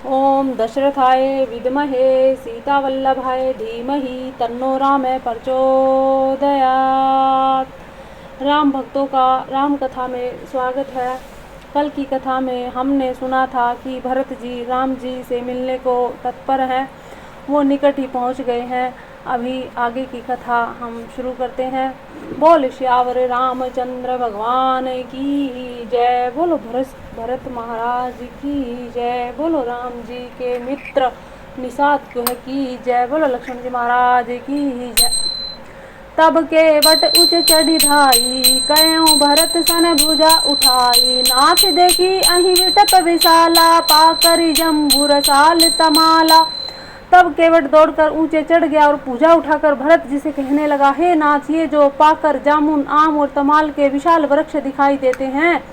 ओम दशरथाय विद्महे सीतावल्लभाय धीमहि तन्नो रामः प्रचोदयात्। राम भक्तों का राम कथा में स्वागत है। कल की कथा में हमने सुना था कि भरत जी राम जी से मिलने को तत्पर हैं, वो निकट ही पहुंच गए हैं। अभी आगे की कथा हम शुरू करते हैं। बोल श्यावर रामचंद्र भगवान की जय। बोलो भरत महाराज की जय। बोलो राम जी के मित्र निषाद गुह की जय। बोलो लक्ष्मण जी महाराज की जय। तब के वट उच चढ़ी धाई, कयों भरत सन भुजा उठाई। नाथ देखी अहि विटप विशाला, पाकर जम्बू रसाल तमाला। तब केवट दौड़कर ऊंचे चढ़ गया और भुजा उठाकर भरत जी से कहने लगा, हे नाथ, ये जो पाकर जामुन आम और तमाल के विशाल वृक्ष दिखाई देते हैं,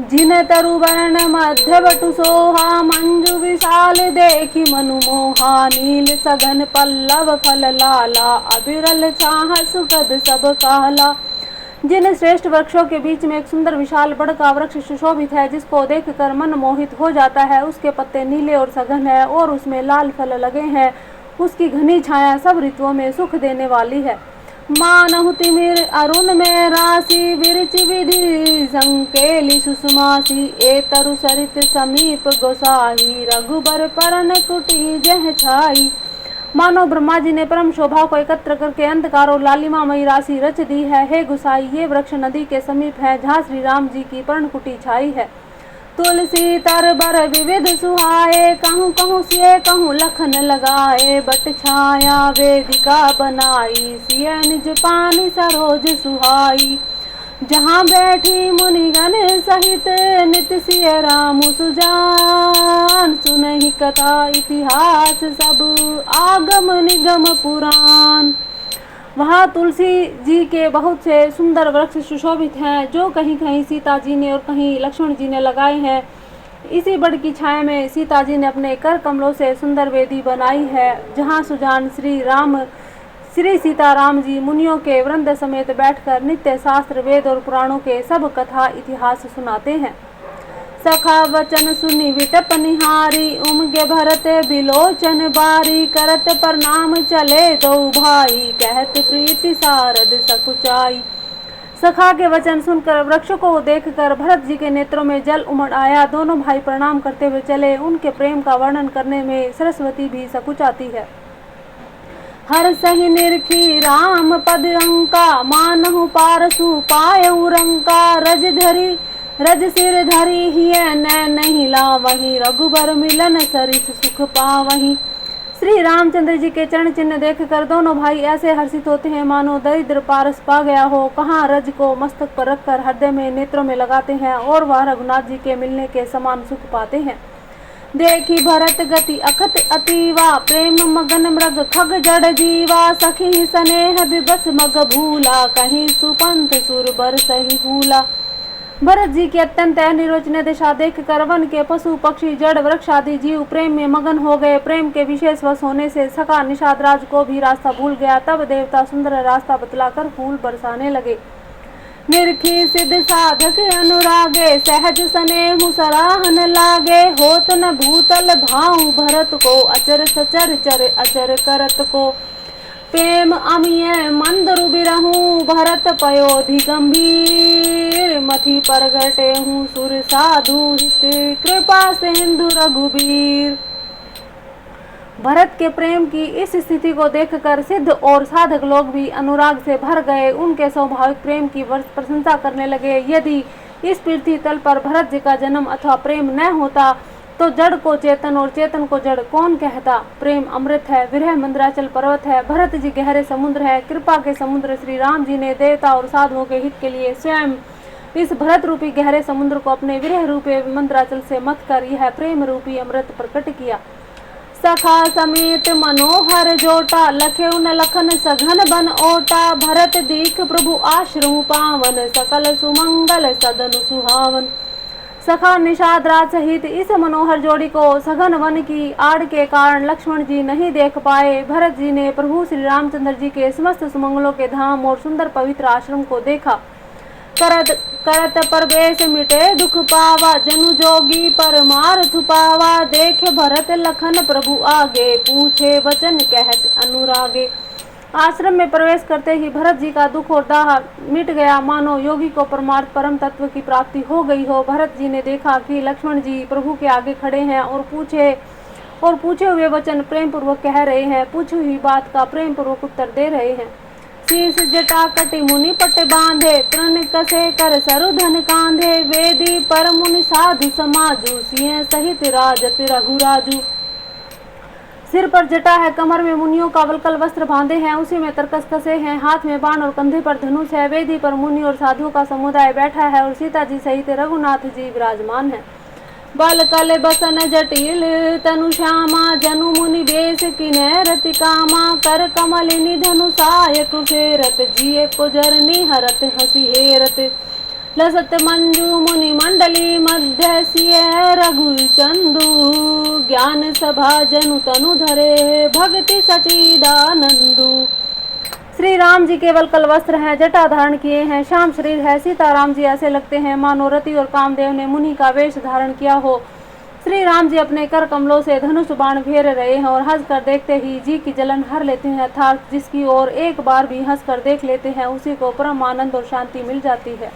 जिन तरु वर्ण मध्य बटु सोहा। मंजू विशाल देखी मनु मोहा, नील सघन पल्लव फल लाला। अबिरल छाह सुखद सब काला। जिन श्रेष्ठ वृक्षों के बीच में एक सुंदर विशाल बड़ का वृक्ष सुशोभित है, जिसको देखकर मन मोहित हो जाता है। उसके पत्ते नीले और सघन है और उसमें लाल फल लगे हैं। उसकी घनी छाया सब ऋतुओं में सुख देने वाली है। मानहु तिमिर अरुण में राशि, विरचि विधि संकेली सुषमासी। ए तरु सरित समीप गोसाही, रघुबर परन कुटी जह छाई। मानो ब्रह्मा जी ने परम शोभा को एकत्र करके अंधकार और लालिमा मई राशि रच दी है। हे गुसाई, ये वृक्ष नदी के समीप है, जहाँ श्री राम जी की पर्णकुटी छाई है। तुलसी तर बर विविध सुहाए, कहूँ कहूँ सिए कहूँ लखन लगाए। बट छाया वेदिका बनाई, सिय निज पानी सरोज सुहाई। जहाँ बैठी मुनिगण सहित, नित सिय राम सुजान। सुनहि कथा इतिहास सब, आगम निगम पुराण। वहाँ तुलसी जी के बहुत से सुंदर वृक्ष सुशोभित हैं, जो कहीं कहीं सीता जी ने और कहीं लक्ष्मण जी ने लगाए हैं। इसी बड़ की छाया में सीता जी ने अपने कर कमलों से सुंदर वेदी बनाई है, जहाँ सुजान श्री सीताराम जी मुनियों के वृंद समेत बैठकर नित्य शास्त्र वेद और पुराणों के सब कथा इतिहास सुनाते हैं। सखा वचन सुनी विटप निहारी, उमगे भरत बिलोचन बारी। करत प्रणाम चले दो भाई, कहत प्रीति सारद सकुचाई। सखा के वचन सुनकर वृक्ष को देखकर भरत जी के नेत्रों में जल उमड़ आया। दोनों भाई प्रणाम करते हुए चले। उनके प्रेम का वर्णन करने में सरस्वती भी सकुचाती है। हर सही निरखी राम पद अंका, मानहु पारसु पायउ रंका। रज सिर धरी हिय नहीं लावही, रघुबर मिलन सरिस सुख पावही। श्री रामचंद्र जी के चरण चिन्ह देखकर दोनों भाई ऐसे हर्षित होते हैं, मानो दरिद्र पारस पा गया हो। कहाँ रज को मस्तक पर रखकर हृदय में नेत्रों में लगाते हैं और वह रघुनाथ जी के मिलने के समान सुख पाते हैं। देखी भरत गति अखत अतीवा, प्रेम मगन मृग खग जड़ जीवा। सखी स्नेह विबस मग भूला, कहीं सुपंथ सुर बर सही भूला। भरत जी की अत्यंत अनिर्वचनीय दशा देखकर वन के पशु पक्षी जड़ वृक्ष आदि जीव प्रेम में मगन हो गए। प्रेम के विशेष वश होने से सखा निषाद राज को भी रास्ता भूल गया। तब देवता सुंदर रास्ता बतलाकर फूल बरसाने लगे। निरखी सिद्ध साधक अनुरागे, सहज स्नेहु सराहन लागे। होत न भूतल भाऊ भरत को, अचर सचर चर अचर करत को। प्रेम अमिय मंदरु बिरहू, भरत पयोधि गंभीर। मथि प्रगटे हूँ सुर साधु हित, कृपा सिंधु रघुबीर। भरत के प्रेम की इस स्थिति को देखकर सिद्ध और साधक लोग भी अनुराग से भर गए। उनके स्वाभाविक प्रेम की प्रशंसा करने लगे। यदि इस पृथ्वी तल पर भरत जी का जन्म अथवा प्रेम न होता तो जड़ को चेतन और चेतन को जड़ कौन कहता। प्रेम अमृत है, विरह मंद्राचल पर्वत है, भरत जी गहरे समुद्र है। कृपा के समुद्र श्री राम जी ने देवता और साधुओं के हित के लिए स्वयं इस भरत रूपी गहरे समुद्र को अपने विरह रूपी मंद्राचल से मथ कर यह प्रेम रूपी अमृत प्रकट किया। सखा समेत मनोहर जोटा, लखे उन लखन सघन बन ओटा। भरत दीख प्रभु आश्रम पावन, सकल सुमंगल सदन सुहावन। सखा निषाद राज सहित इस मनोहर जोड़ी को सघन वन की आड़ के कारण लक्ष्मण जी नहीं देख पाए। भरत जी ने प्रभु श्री रामचंद्र जी के समस्त सुमंगलों के धाम और सुंदर पवित्र आश्रम को देखा। करत करत परवेश मिटे दुख पावा, जनु जोगी परमार्थ पावा। देखे भरत लखन प्रभु आगे, पूछे वचन कहत अनुरागे। आश्रम में प्रवेश करते ही भरत जी का दुख और दाह मिट गया, मानो योगी को परमार्थ परम तत्व की प्राप्ति हो गई हो। भरत जी ने देखा कि लक्ष्मण जी प्रभु के आगे खड़े हैं और पूछे हुए वचन प्रेम पूर्वक कह रहे हैं, पूछी हुई बात का प्रेम पूर्वक उत्तर दे रहे हैं। शीश जटा कटि मुनि पट बांधे, तृण कसे कर सरुधन कांधे। वेदी पर मुनि साधु समाजू, सिंह सहित राजत रघुराजू। सिर पर जटा है, कमर में मुनियों का वलकल वस्त्र बांधे हैं, उसी में तरकस कसे हैं, हाथ में बाण और कंधे पर धनुष है। वेदी पर मुनि और साधुओं का समुदाय बैठा है और सीता जी सहित रघुनाथ जी विराजमान है। बल कल बसन जटिल तनु श्यामा, जनु मुनि बेश किन्ह रति कामा। कर कमलिनी धनुषाय कुफेरत, जिये को जरनी हरत हसी हेरत। लसत मंजू मुनि मंडली मध्य, सिय रघु चंदू। ज्ञान सभा जनु तनु धरे, भक्ति सचिदानंदू। श्री राम जी केवल कल वस्त्र हैं, जटा धारण किए हैं, श्याम शरीर है। सीताराम जी ऐसे लगते हैं मानो रति और कामदेव ने मुनि का वेश धारण किया हो। श्री राम जी अपने कर कमलों से धनुष बाण फेर रहे हैं और हंस कर देखते ही जी की जलन हर लेते हैं, अर्थात जिसकी ओर एक बार भी हंस कर देख लेते हैं उसी को परम आनंद और शांति मिल जाती है।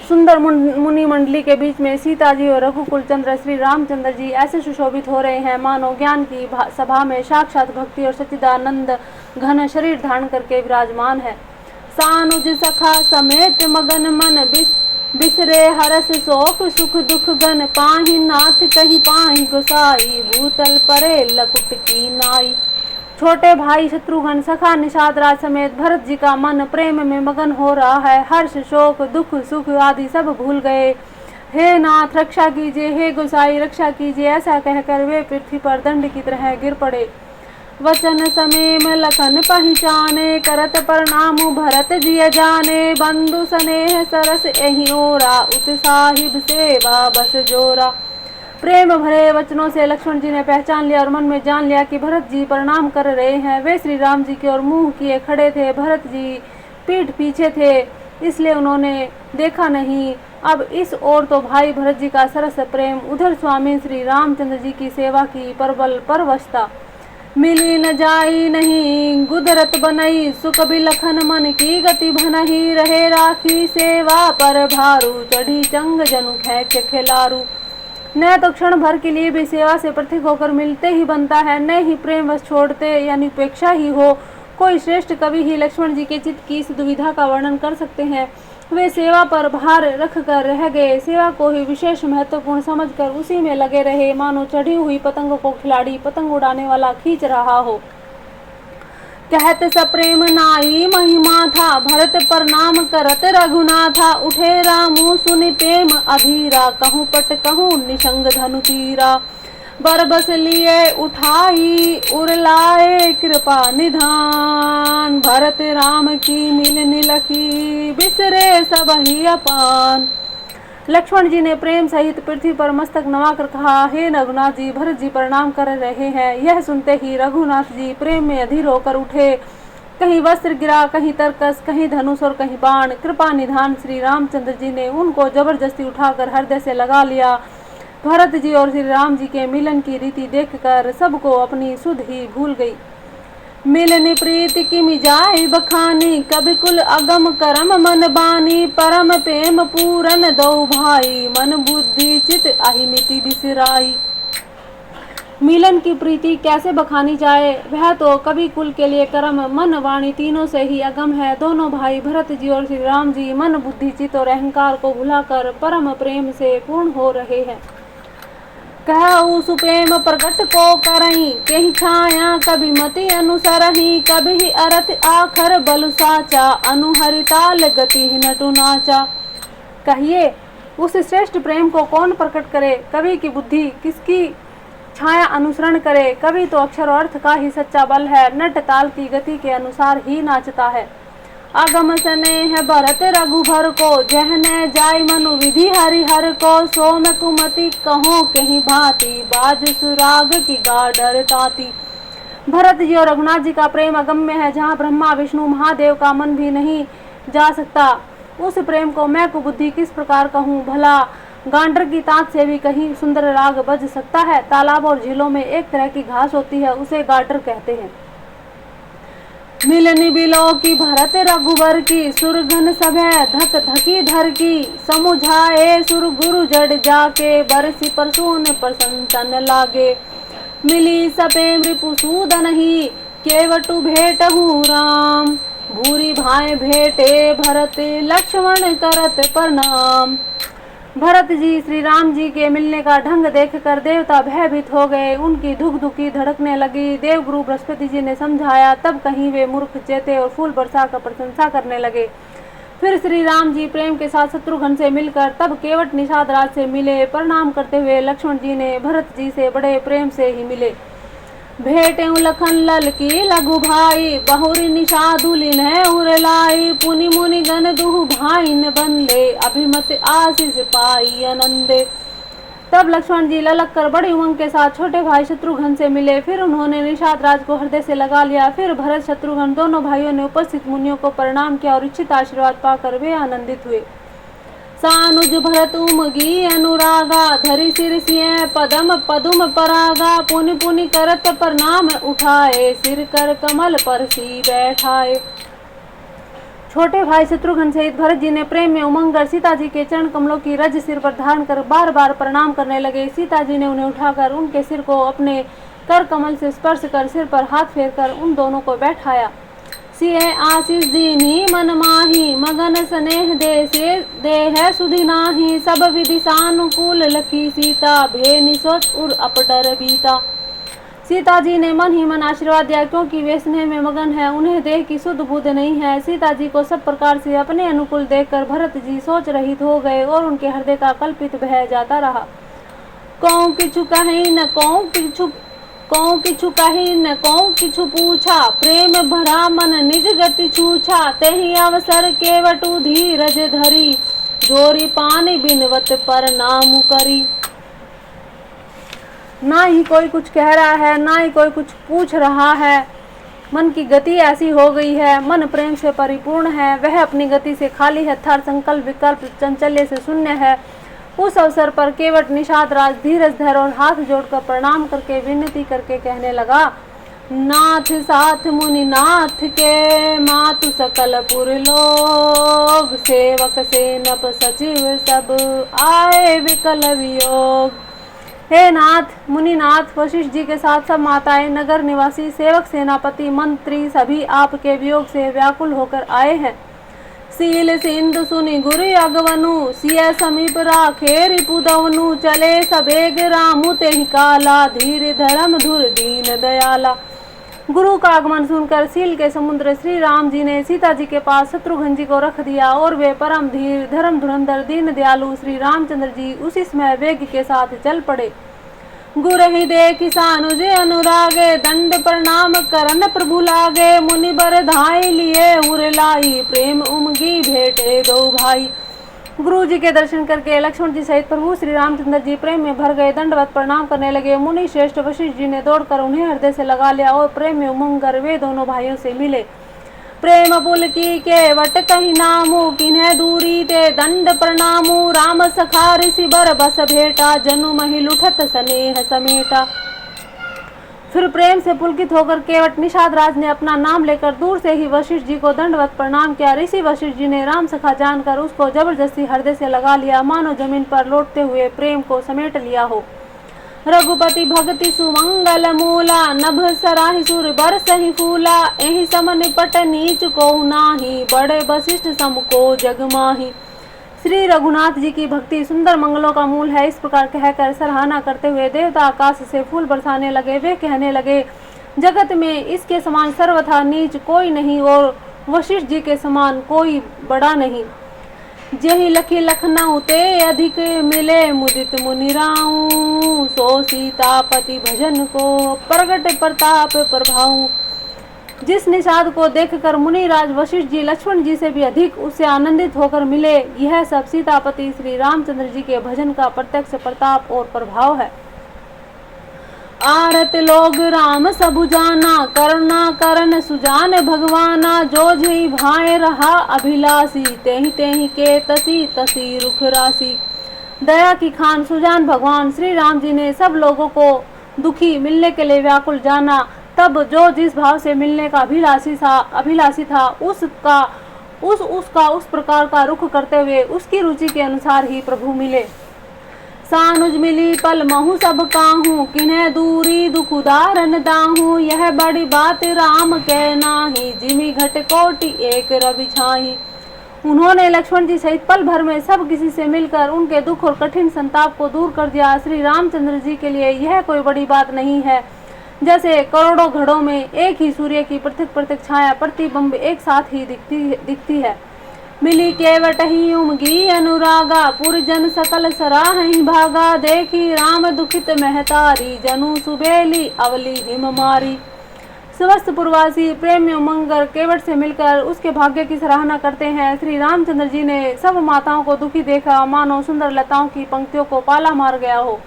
सुंदर मुनि मंडली के बीच में सीता जी और रघुकुल चंद्र श्री रामचंद्र जी ऐसे सुशोभित हो रहे हैं मानो ज्ञान की सभा में साक्षात भक्ति और सच्चिदानंद घन शरीर धारण करके विराजमान है। सानुज सखा समेत मगन मन, बिसरे हरस शोक सुख दुख गन। पाहि नाथ कहीं पाहि गोसाई, भूतल परे लकुट की नाई। छोटे भाई शत्रुघ्न सखा निषाद राज समेत भरत जी का मन प्रेम में मगन हो रहा है। हर्ष शोक दुख सुख आदि सब भूल गए। हे नाथ रक्षा कीजिए, हे गोसाई रक्षा कीजिए, ऐसा कहकर वे पृथ्वी पर दंड की तरह गिर पड़े। वचन समेम लखन पहचाने, करत प्रणाम भरत जिय जाने। बंधु स्नेह सरस एहि ओरा, उत्साहिब सेवा बस जोरा। प्रेम भरे वचनों से लक्ष्मण जी ने पहचान लिया और मन में जान लिया कि भरत जी प्रणाम कर रहे हैं। वे श्री राम जी की ओर मुंह किए खड़े थे, भरत जी पीठ पीछे थे, इसलिए उन्होंने देखा नहीं। अब इस ओर तो भाई भरत जी का सरस प्रेम, उधर स्वामी श्री रामचंद्र जी की सेवा की परबल परवशता। मिली न जाई नहीं गुदरत बनई, सुख बिलखन मन की गति भनही। रहे राखी सेवा पर भारू, चढ़ी चंग जनु खेच खिलारू। न तो क्षण भर के लिए भी सेवा से पृथक होकर मिलते ही बनता है, न ही प्रेम वश छोड़ते यानी उपेक्षा ही हो। कोई श्रेष्ठ कवि ही लक्ष्मण जी के चित्त की इस दुविधा का वर्णन कर सकते हैं। वे सेवा पर भार रख कर रह गए, सेवा को ही विशेष महत्वपूर्ण समझकर उसी में लगे रहे, मानो चढ़ी हुई पतंग को खिलाड़ी पतंग उड़ाने वाला खींच रहा हो। कहत सप्रेम नाई महिमा था, भरत प्रणाम करत रघुनाथा। उठे रामू सुनि प्रेम अधीरा, कहूँ पट कहूँ निशंग धनु तीरा। बरबस लिए उठाई उरलाए कृपा निधान, भरत राम की मिल निलखी, बिसरे सबहि अपान। लक्ष्मण जी ने प्रेम सहित पृथ्वी पर मस्तक नवाकर कहा, हे रघुनाथ जी, भरत जी प्रणाम कर रहे हैं। यह सुनते ही रघुनाथ जी प्रेम में अधीर होकर उठे। कहीं वस्त्र गिरा, कहीं तरकस, कहीं धनुष और कहीं बाण। कृपा निधान श्री रामचंद्र जी ने उनको जबरदस्ती उठाकर हृदय से लगा लिया। भरत जी और श्री राम जी के मिलन की रीति देखकर सबको अपनी सुध ही भूल गई। मिलनि प्रीति की मिजाई बखानी, कभी कुल अगम करम मन बानी। परम प्रेम पूरन दो भाई, मन बुद्धि चित अहिमिति बिसराई। मिलन की प्रीति कैसे बखानी जाए, वह तो कवि कुल के लिए कर्म मन वाणी तीनों से ही अगम है। दोनों भाई भरत जी और श्री राम जी मन बुद्धि चित और अहंकार को भुलाकर परम प्रेम से पूर्ण हो रहे हैं। कहु सुप्रेम प्रगट को करही, केहि छाया कभी मति अनुसरही। कभी अरथ आखर बलु साचा, अनुहरिताल गति नटु नाचा। कहिए उस श्रेष्ठ प्रेम को कौन प्रकट करे, कवि की बुद्धि किसकी छाया अनुसरण करे। कवि तो अक्षर और अर्थ का ही सच्चा बल है, नट ताल की गति के अनुसार ही नाचता है। अगम स्नेह भरत रघुभर को, जहने जाय मनु विधि हरिहर को। सोम कुमति कहो कहीं भांति, बाज सुराग की गाडर ताती। भरत जी और रघुनाथ जी का प्रेम अगम्य है, जहाँ ब्रह्मा विष्णु महादेव का मन भी नहीं जा सकता। उस प्रेम को मैं कुबुद्धि किस प्रकार कहूँ, भला गांडर की तांत से भी कहीं सुंदर राग बज सकता है। तालाब और झीलों में एक तरह की घास होती है, उसे गाडर कहते हैं। मिलनी बिलो की भरत रघुबर की, सुरघन सभै धक धकी धर की, समुझाए सुर गुरु जड़ जाके, बरसी परसून प्रसन्न लागे। मिली सपे रिपुसूदन ही, केवटु भेटहु राम, भूरी भाई भेटे भरत, लक्ष्मण करत प्रणाम। भरत जी श्री राम जी के मिलने का ढंग देखकर देवता भयभीत हो गए, उनकी धुक धुकी धड़कने लगी। देवगुरु बृहस्पति जी ने समझाया, तब कहीं वे मूर्ख चेते और फूल बरसा कर प्रशंसा करने लगे। फिर श्री राम जी प्रेम के साथ शत्रुघ्न से मिलकर तब केवट निषाद राज से मिले। प्रणाम करते हुए लक्ष्मण जी ने भरत जी से बड़े प्रेम से ही मिले। भेटे लखन लल की लघु भाई, बहुरी निषादुलिन है उरलाई, पुनि मुनि गण दुहु भाईन बंदे, अभिमत आशीष पाई आनंदे। तब लक्ष्मण जी ललक कर बड़ी उमंग के साथ छोटे भाई शत्रुघ्न से मिले। फिर उन्होंने निषाद राज को हृदय से लगा लिया। फिर भरत शत्रुघ्न दोनों भाइयों ने उपस्थित मुनियों को प्रणाम किया और इच्छित आशीर्वाद पाकर वे आनंदित हुए। सानुज भरत उमगी अनुरागा, धरि सिर सिंह पदम पदुम परागा, पुनि पुनि करत प्रणाम उठाए, सिर कर कमल पर सी बैठाए। छोटे भाई शत्रुघ्न सहित भरत जी ने प्रेम में उमंग कर सीता जी के चरण कमलों की रज सिर पर धारण कर बार बार प्रणाम करने लगे। सीता जी ने उन्हें उठाकर उनके सिर को अपने कर कमल से स्पर्श कर सिर पर हाथ फेर कर उन दोनों को बैठाया। सिंह आशीष दीनी मन माही, मगन स्नेह दे है सुधि नाही, सब विधि सानुकूल लखी सीता, भे निसोच उर अपडर बीता। सीता जी ने मन ही मन आशीर्वाद दिया, क्योंकि वे स्नेह में मगन है, उन्हें देह की शुद्ध बुद्ध नहीं है। सीता जी को सब प्रकार से अपने अनुकूल देखकर भरत जी सोच रहित हो गए और उनके हृदय का कल्पित बह जाता रहा। कौं किछु कहीं न कौं किछु पूछा, प्रेम भरा मन निज गति छूछा, तेहि अवसर केवटु धीरज धरी, जोरी पानी बिनवत प्रणाम करी। ना ही कोई कुछ कह रहा है, ना ही कोई कुछ पूछ रहा है। मन की गति ऐसी हो गई है, मन प्रेम से परिपूर्ण है, वह अपनी गति से खाली है, थर संकल्प विकल्प चंचल्य से शून्य है। उस अवसर पर केवट निषाद राज धीरज धर और हाथ जोड़कर प्रणाम करके विनती करके कहने लगा, नाथ साथ मुनि नाथ के, मातु सकल पुर लोग, सेवक सेनप सचिव सब आए विकल वियोग। हे नाथ मुनिनाथ वशिष्ठ जी के साथ सब माताएं, नगर निवासी, सेवक सेनापति मंत्री सभी आपके वियोग से व्याकुल होकर आए हैं। सील सिंधु सुनि गुरु अगवनु, सिय समीप राखे रिपुदवनु, चले सबेग रामु तेहि काला, धीर धर्म धुर दीन दयाला। गुरु का आगमन सुनकर सील के समुद्र श्री राम जी ने सीता जी के पास शत्रुघ्न जी को रख दिया और वे परम धीर धर्म धुरंधर दीन दयालु श्री रामचंद्र जी उसी समय वेग के साथ चल पड़े। गुरहि देखि सानुज अनुरागे, दंड प्रणाम करन प्रभु लागे, मुनि बर धाई लिए उर लाई, प्रेम उमगी भेटे दो भाई। गुरु जी के दर्शन करके लक्ष्मण जी सहित प्रभु श्री रामचंद्र जी प्रेम में भर गए, दंडवत प्रणाम करने लगे। मुनि श्रेष्ठ वशिष्ठ जी ने दौड़कर उन्हें हृदय से लगा लिया और प्रेम में उमंग कर वे दोनों भाइयों से मिले। प्रेम पुल की केवट कही नामू, किन्हे दूरी ते दंड प्रणामू, राम सखा ऋषि बर बस भेटा, जनु मही लुठत स्नेह समेटा। फिर प्रेम से पुलकित होकर केवट निषाद राज ने अपना नाम लेकर दूर से ही वशिष्ठ जी को दंडवत प्रणाम किया। ऋषि वशिष्ठ जी ने राम सखा जानकर उसको जबरदस्ती हृदय से लगा लिया, मानो जमीन पर लौटते हुए प्रेम को समेट लिया हो। रघुपति भक्ति सुमंगल मूला, नभ सराहि सुर बरसहि फूला, एहि सम निपट नीच को नाही, बड़े वशिष्ठ सम को जग माही। श्री रघुनाथ जी की भक्ति सुंदर मंगलों का मूल है। इस प्रकार कहकर सराहना करते हुए देवता आकाश से फूल बरसाने लगे। वे कहने लगे, जगत में इसके समान सर्वथा नीच कोई नहीं और वशिष्ठ जी के समान कोई बड़ा नहीं। जहि लखी लखनऊ ते अधिक मिले, मुदित मुनि राऊ, सो सीतापति भजन को प्रगट प्रताप प्रभाऊ। जिस निषाद को देखकर मुनिराज वशिष्ठ जी लक्ष्मण जी से भी अधिक उससे आनंदित होकर मिले, यह सब सीतापति श्री रामचंद्र जी के भजन का प्रत्यक्ष प्रताप और प्रभाव है। आरत लोग राम सबु जाना, करुणा करन सुजान भगवाना। जो जी भाए रहा अभिलाषी, तेहि तेहि के तसी तसी रुख राशि। दया की खान सुजान भगवान श्री राम जी ने सब लोगों को दुखी मिलने के लिए व्याकुल जाना। तब जो जिस भाव से मिलने का अभिलाषी था उसका उस प्रकार का रुख करते हुए उसकी रुचि के अनुसार ही प्रभु मिले। सानुज मिली पल महु सब काहू, किन्हें दूरी दुख उदारन दाहू। यह बड़ी बात राम कह नाही, जिमी घट कोटि एक रवि छाही। उन्होंने लक्ष्मण जी सहित पल भर में सब किसी से मिलकर उनके दुख और कठिन संताप को दूर कर दिया। श्री रामचंद्र जी के लिए यह कोई बड़ी बात नहीं है। जैसे करोड़ों घड़ों में एक ही सूर्य की पृथक पृथक छाया प्रतिबिंब एक साथ ही दिखती है। मिली केवट ही उमगी अनुरागा, पुरजन सकल सराहि भागा। देखी राम दुखित महतारी, जनु सुबेली अवली हिम मारी। समस्त पुरवासी प्रेम उमंगर केवट से मिलकर उसके भाग्य की सराहना करते हैं। श्री रामचंद्र जी ने सब माताओं को दुखी देखा, मानो सुंदर लताओं की पंक्तियों को पाला मार गया हो।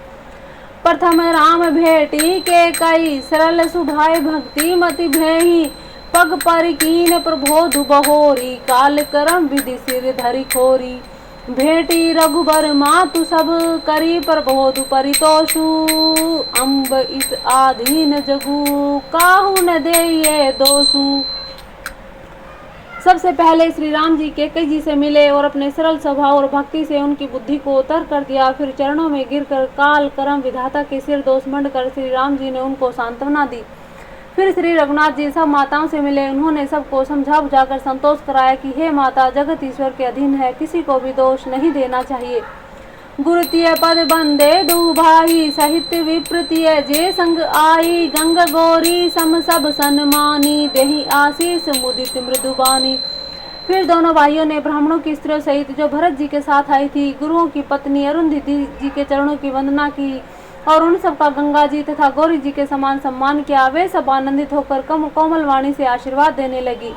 प्रथम राम भेटी के कई, सरल सुभाय भक्ति मति भेही। पग पर कीन प्रबोधु बहोरी, काल करम विधि सिर धरि खोरी। भेटी रघुबर मातु सब करी, प्रबोधु परितोषु। अम्ब इस आधीन जगु, काहू न देये दोषु। सबसे पहले श्री राम जी कैकेयी जी से मिले और अपने सरल स्वभाव और भक्ति से उनकी बुद्धि को तर कर दिया। फिर चरणों में गिरकर काल करम विधाता के सिर दोष मंडकर श्री राम जी ने उनको सांत्वना दी। फिर श्री रघुनाथ जी सब माताओं से मिले। उन्होंने सबको समझा बुझाकर संतोष कराया कि हे माता, जगत ईश्वर के अधीन है, किसी को भी दोष नहीं देना चाहिए। गुरुतीय पद बंदे दु भाई, साहित्य विप्रतीय जे संग आई। गंग गौरी सम सब सन्मानी, देहि आशीष मुदित मृदुबानी। फिर दोनों भाइयों ने ब्राह्मणों की स्त्रियों सहित जो भरत जी के साथ आई थी, गुरुओं की पत्नी अरुंधति जी के चरणों की वंदना की और उन सबका गंगा जी तथा गौरी जी के समान सम्मान किया। वे सब आनंदित होकर कोमल वाणी से आशीर्वाद देने लगी।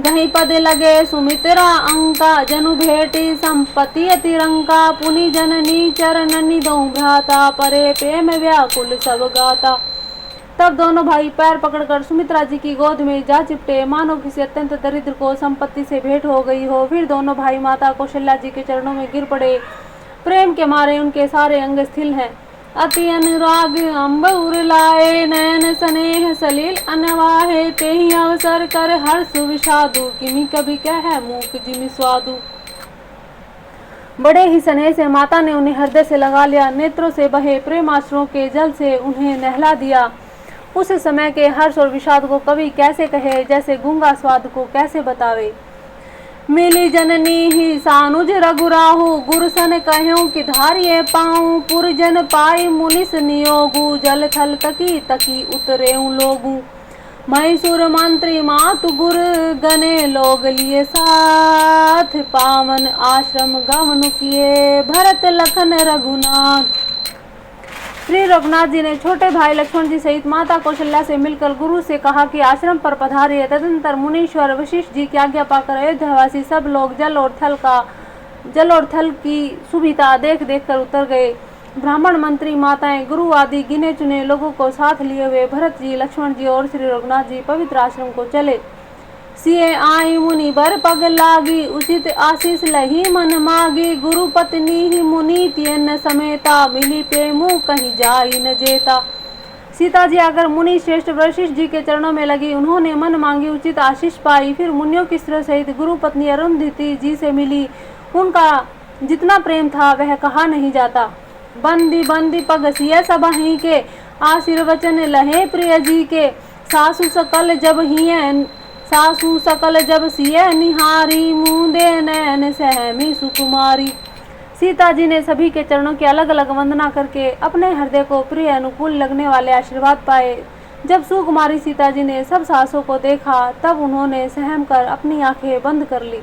दही पद लगे सुमित्रा अंका, जनु भेटी संपत्ति अतिरंका। पुनि जननी चरणनि दो भ्राता, परे प्रेम व्याकुल सब गाता। तब दोनों भाई पैर पकड़कर सुमित्रा जी की गोद में जा चिपटे, मानो किसी अत्यंत दरिद्र को संपत्ति से भेंट हो गई हो। फिर दोनों भाई माता कौशल्या जी के चरणों में गिर पड़े। प्रेम के मारे उनके सारे अंग स्थिल हैं। अति अनुराग अम्ब उरलाए, नयन स्नेह सलील अनवाहे। तेहि अवसर कर हर्ष विषादु, किमि कभी कह मूक जिमि स्वादु। बड़े ही स्नेह से माता ने उन्हें हृदय से लगा लिया। नेत्रों से बहे प्रेमाश्रुओं के जल से उन्हें नहला दिया। उस समय के हर्ष और विषाद को कवि कैसे कहे, जैसे गूंगा स्वाद को कैसे बतावे। मिली जननी ही सानुज रघुराहु, गुरुसन कहूँ कि धारिये पाऊँ। पुरजन पाई मुनिस नियोगु, जल थल तकी तकी उतरेऊ लोगु। मैसूर मंत्री मातु गुर गने, लोग लिए साथ पावन आश्रम गमन किए। भरत लखन रघुनाथ। श्री रघुनाथ जी ने छोटे भाई लक्ष्मण जी सहित माता कौशल्या से मिलकर गुरु से कहा कि आश्रम पर पधारिए। तदनंतर मुनीश्वर वशिष्ठ जी की आज्ञा पाकर अयोध्यावासी सब लोग जल और थल की सुविधा देख देख कर उतर गए। ब्राह्मण मंत्री माताएं गुरु आदि गिने चुने लोगों को साथ लिए हुए भरत जी, लक्ष्मण जी और श्री रघुनाथ जी पवित्र आश्रम को चले। सिए आई मुनि बर पग लागी, उचित आशीष लही मन मागी। गुरु पत्नी ही मुनि तियन समेता, मिली प्रेमु कहीं जाई न जेता। सीता जी आकर मुनि श्रेष्ठ वशिष्ठ जी के चरणों में लगी। उन्होंने मन मांगी उचित आशीष पाई। फिर मुनियों की स्त्रियों सहित गुरु पत्नी अरुंधति जी से मिली। उनका जितना प्रेम था वह कहा नहीं जाता। बंदी बंदी पग सिय सबहि के, आशीर्वचन लहे प्रिय जी के। सासु सकल जब सिय निहारी, मुंदे नैन सहमी सुकुमारी। सीता जी ने सभी के चरणों की अलग अलग वंदना करके अपने हृदय को प्रिय अनुकूल लगने वाले आशीर्वाद पाए। जब सुकुमारी सीता जी ने सब सासों को देखा तब उन्होंने सहम कर अपनी आंखें बंद कर ली।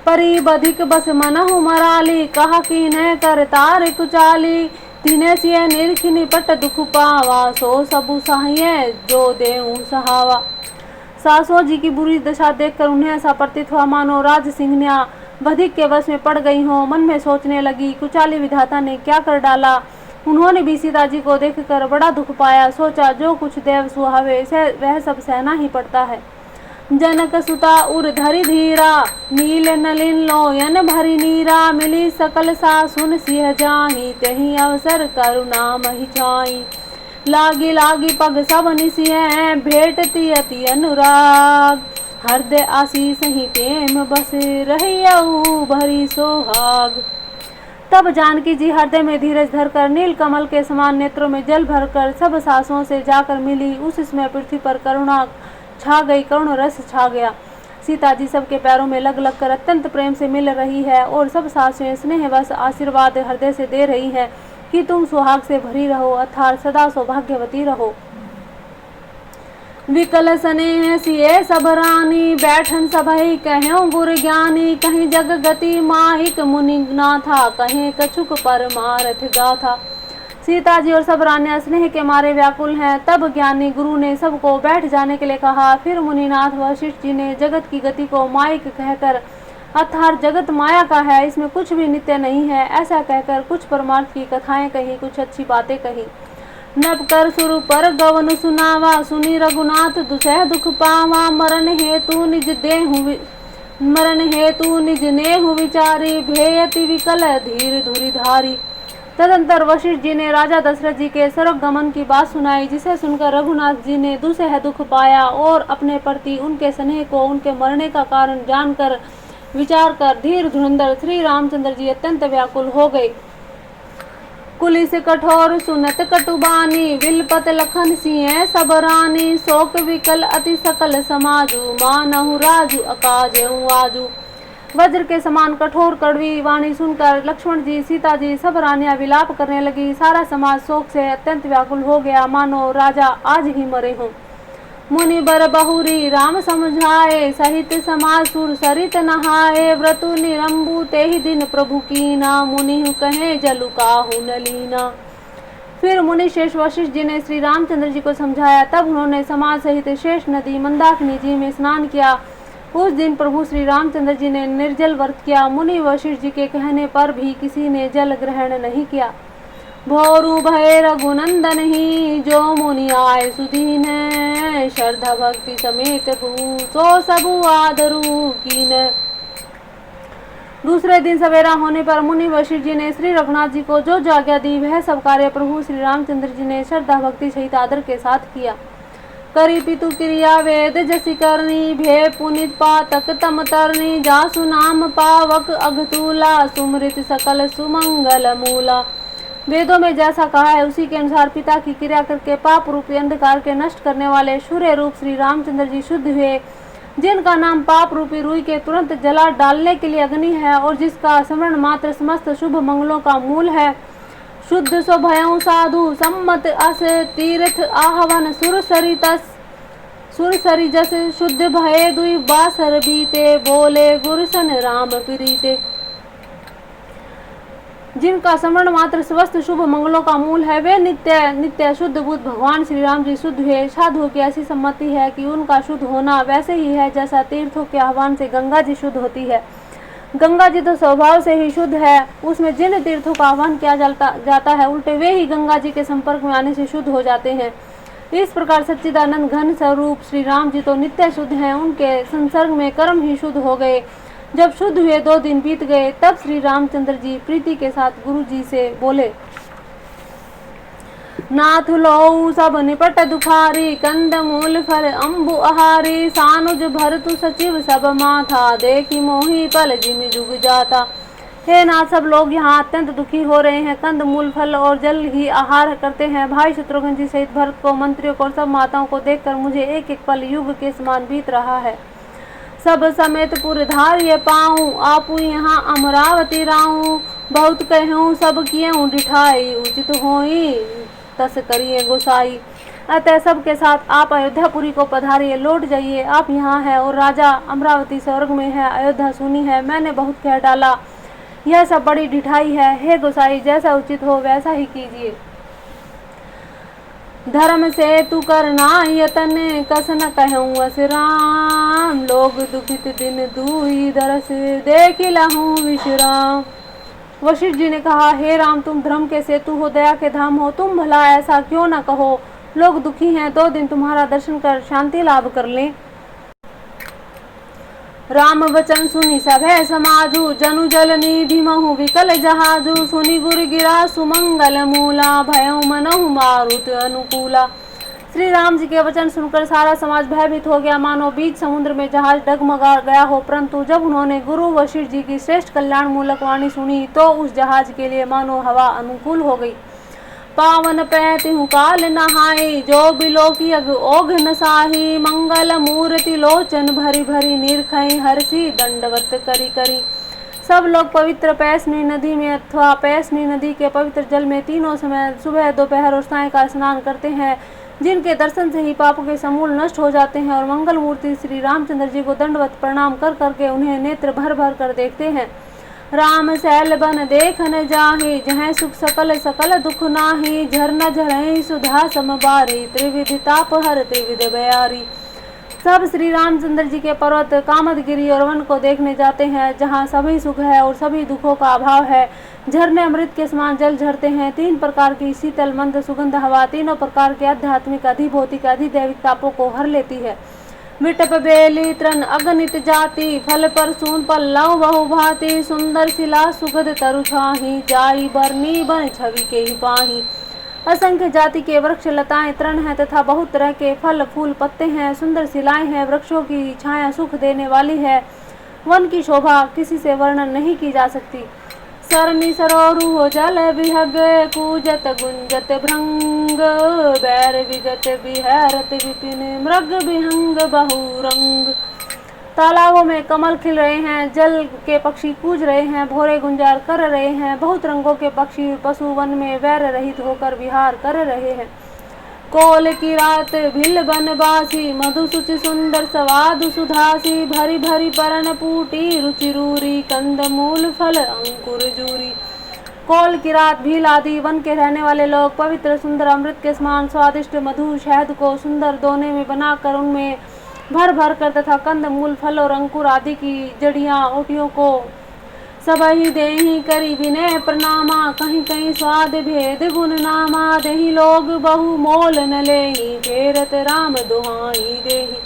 परी बधिक बस मनहु मराली, कहा कि न कर तार कुचाली। तिने सिय निरखि निपट दुख पावा, सो सबु सहाय जो देऊं सहावा। सासुओं जी की बुरी दशा देखकर उन्हें ऐसा प्रतीत हुआ मानो राज सिंहनिया बधिक के वश में पड़ गई हो। मन में सोचने लगी, कुचाली विधाता ने क्या कर डाला। उन्होंने भी सीता जी को देखकर बड़ा दुख पाया। सोचा जो कुछ देव सुहावे वह सब सहना ही पड़ता है। जनक सुता उर धरि धीरा, नील नलिन लोयन भरी नीरा, मिली सकल सा सुन सिंह जाही, तही अवसर करुणा महि छाई। लागी लागी पग सब निसिय, भेटती अति अनुराग, हृदय आशीष ही प्रेम बस रहियऊ भरी सोहाग। तब जानकी जी हृदय में धीरज धरकर नील कमल के समान नेत्रों में जल भरकर सब सासों से जाकर मिली। उस समय पृथ्वी पर करुणा छा गई, करुण रस छा गया। सीता जी सबके पैरों में लग लग कर अत्यंत प्रेम से मिल रही है और सब सासें स्नेहवश आशीर्वाद हृदय से दे रही है कि तुम सुहाग से भरी रहो अर्थात सदा सौभाग्यवती रहो। विकल स्नेह सिए सब रानी, बैठन सबहि कह्यों गुर ज्ञानी, कहीं जग गति माहिक मुनि नाथा, कहीं कछुक परमारथ गाथा। सीता जी और सब रानियां स्नेह के मारे व्याकुल हैं। तब ज्ञानी गुरु ने सबको बैठ जाने के लिए कहा। फिर मुनिनाथ वशिष्ठ जी ने जगत की गति को माइक कहकर अर्थात जगत माया का है, इसमें कुछ भी नित्य नहीं है, ऐसा कहकर कुछ परमार्थ की कथाएं कही, कुछ अच्छी बातें कही। नब कर सुर पर गवन सुनावा, सुनी रघुनाथ दुसह दुख पावा, मरण हेतु निज नेहु विचारी, भेयति विकल धीर धुरी धारी। तदंतर वशिष्ठ जी ने राजा दशरथ जी के स्वर्ग गमन की बात सुनाई, जिसे सुनकर रघुनाथ जी ने दुसह दुख पाया और अपने प्रति उनके स्नेह को उनके मरने का कारण जानकर विचार कर धीर धुरंधर श्री रामचंद्र जी अत्यंत व्याकुल हो गए। कुलिस कठोर सुनत कटुबानी, विलपत लखन सिंह सब रानी, शोक विकल अति सकल समाजू, मानहु राजू अकाजेऊ आजू। वज्र के समान कठोर कड़वी वाणी सुनकर लक्ष्मण जी, सीता जी, सब रानियां विलाप करने लगी। सारा समाज शोक से अत्यंत व्याकुल हो गया, मानो राजा आज ही मरे हों। मुनि बर बहुरी राम समझाए, सहित समाज सुर सरित नहाए, व्रतु निरंबु तेहि दिन प्रभु कीना, मुनि कहे जलु काहु नलीना। फिर मुनि शेष वशिष्ठ जी ने श्री रामचंद्र जी को समझाया। तब उन्होंने समाज सहित शेष नदी मंदाकिनी जी में स्नान किया। उस दिन प्रभु श्री रामचंद्र जी ने निर्जल व्रत किया। मुनि वशिष्ठ जी के कहने पर भी किसी ने जल ग्रहण नहीं किया। भोरु भय रघुनंदन ही, जो मुनि आए सुदीन, श्रद्धा भक्ति समेत सो सबु आदरू कीन। दूसरे दिन सवेरा होने पर मुनि वशिष्ठ जी ने श्री रघुनाथ जी को जो आज्ञा दी वह सब कार्य प्रभु श्री रामचंद्र जी ने श्रद्धा भक्ति सहित आदर के साथ किया। करी पितु क्रिया वेद जसी करनी, भे पुनित पातक तम तरनी, जासु नाम पावक अघतूला, सुमृत सकल सुमंगल मूला। वेदों में जैसा कहा है उसी के अनुसार पिता की क्रिया करके पाप रूपी अंधकार के नष्ट करने वाले सूर्य रूप श्री रामचंद्र जी शुद्ध हुए, जिनका नाम पाप रूपी रुई के तुरंत जला डालने के लिए अग्नि है और जिसका स्मरण मात्र समस्त शुभ मंगलों का मूल है। शुद्ध सो भयं साधु सम्मत अस, तीर्थ आहवन सुर सरी जस, शुद्ध भये दुई बासर बीते, बोले गुरुसन राम प्रीते। जिनका स्मरण मात्र समस्त शुभ मंगलों का मूल है, वे नित्य नित्य शुद्ध बुद्ध भगवान श्री राम जी शुद्ध हुए। साधुओं की ऐसी सम्मति है कि उनका शुद्ध होना वैसे ही है जैसा तीर्थों के आह्वान से गंगा जी शुद्ध होती है। गंगा जी तो स्वभाव से ही शुद्ध है, उसमें जिन तीर्थों का आह्वान किया जाता है उल्टे वे ही गंगा जी के संपर्क में आने से शुद्ध हो जाते हैं। इस प्रकार सच्चिदानंद घन स्वरूप श्री राम जी तो नित्य शुद्ध हैं, उनके संसर्ग में कर्म ही शुद्ध हो गए। जब शुद्ध हुए 2 दिन बीत गए, तब श्री रामचंद्र जी प्रीति के साथ गुरु जी से बोले, नाथ लो सब निपट दुखारी, कंद मूल फल अम्बु आहारी, सानुज भरतु सचिव सब माथा, देखी मोही पल जिम जुग जाता। हे नाथ, सब लोग यहाँ अत्यंत दुखी हो रहे हैं, कंद मूल फल और जल ही आहार करते हैं। भाई शत्रुघ्न जी सहित भरत को, मंत्रियों को और सब माताओं को देखकर मुझे एक एक पल युग के समान बीत रहा है। सब समेत पुर धार्य पाऊँ, आपू यहाँ अमरावती राऊँ, बहुत कहूँ सब किए डिठाई, उचित होई तस करिए गोसाई। अतः सब के साथ आप अयोध्यापुरी को पधारिए, लौट जाइए। आप यहाँ है और राजा अमरावती स्वर्ग में है, अयोध्या सुनी है, मैंने बहुत कह डाला, यह सब बड़ी ढिठाई है। हे गोसाई, जैसा उचित हो वैसा ही कीजिए। धर्म से तू करना यतन, कस न कहूँ अस राम, लोग दुखित दिन दूई दरस, देख लहूँ विश्राम। वशिष्ठ जी ने कहा, हे राम, तुम धर्म के सेतु हो, दया के धाम हो, तुम भला ऐसा क्यों न कहो। लोग दुखी हैं, 2 दिन तुम्हारा दर्शन कर शांति लाभ कर लें। राम वचन सुनी सभै समाजु, जनु जल निधि महु विकल जहाजु। सुनि गुर गिरा सुमंगल मूला, भयउ मनहु मारुत अनुकूला। श्री राम जी के वचन सुनकर सारा समाज भयभीत हो गया, मानो बीच समुद्र में जहाज डगमगा गया हो। परंतु जब उन्होंने गुरु वशिष्ठ जी की श्रेष्ठ कल्याण मूलक वाणी सुनी तो उस जहाज के लिए मानो हवा अनुकूल हो गई। पावन पैतिहु काल नहाई, जो बिलोकी अग ओघ नसाही। मंगल मूर्ति लोचन भरी भरी, निरखई हर्षि दंडवत करी करी। सब लोग पवित्र पैसनी नदी में अथवा पैसनी नदी के पवित्र जल में तीनों समय सुबह, दोपहर और सायंकाल स्नान करते हैं, जिनके दर्शन से ही पापों के समूल नष्ट हो जाते हैं, और मंगल मूर्ति श्री रामचंद्र जी को दंडवत प्रणाम कर करके उन्हें नेत्र भर भर कर देखते हैं। राम सैल बन देखन जाहि, जहाँ सुख सकल सकल दुख नाही। झरना झरहि सुधा समबारी, त्रिविध ताप हर त्रिविध बयारी। सब श्री रामचंद्र जी के पर्वत कामदगिरी और वन को देखने जाते हैं, जहाँ सभी सुख है और सभी दुखों का अभाव है। झरने अमृत के समान जल झरते हैं, 3 प्रकार की शीतल मंद सुगंध हवा तीनों प्रकार के आध्यात्मिक अधिभौतिक अधिदैविक तापों को हर लेती है। विटप बेली तृण अगणित जाति, फल पर सून पल्लव बहु भांति। सुंदर शिला सुगध तरु छाही, जाई बरनी बन छवि के ही पाही। असंख्य जाति के वृक्ष लताएं तृण हैं तथा बहुत तरह के फल फूल पत्ते हैं। सुंदर शिलाएं हैं, वृक्षों की छाया सुख देने वाली है। वन की शोभा किसी से वर्णन नहीं की जा सकती। सरनी सरोरु हो जल विहग, कूजत गुंजत भृंग। बैर विगत बिहरत विपिन, मृग विहंग बहुरंग। तालाबों में कमल खिल रहे हैं, जल के पक्षी कूज रहे हैं, भोरे गुंजार कर रहे हैं। बहुत रंगों के पक्षी पशु वन में वैर रहित होकर विहार कर रहे हैं। कोल की रात भिल बनबासी, मधु सुचि सुंदर सवादु सुधासी। भरी भरी परण पूटी रुचि रूरी, कंद मूल फल अंकुर जूरी। कोल की रात भील आदि वन के रहने वाले लोग पवित्र सुंदर अमृत के समान स्वादिष्ट मधु शहद को सुंदर दोने में बनाकर उनमें भर भर कर तथा कंद मूल फल और अंकुर आदि की जड़ियां ओटियों को सबहि देहि करी विनय प्रणामा। कहीं कहीं स्वाद भेद गुण नामा, देहि लोग बहु मोल न लेहि, फेरत राम दुहाई देहि।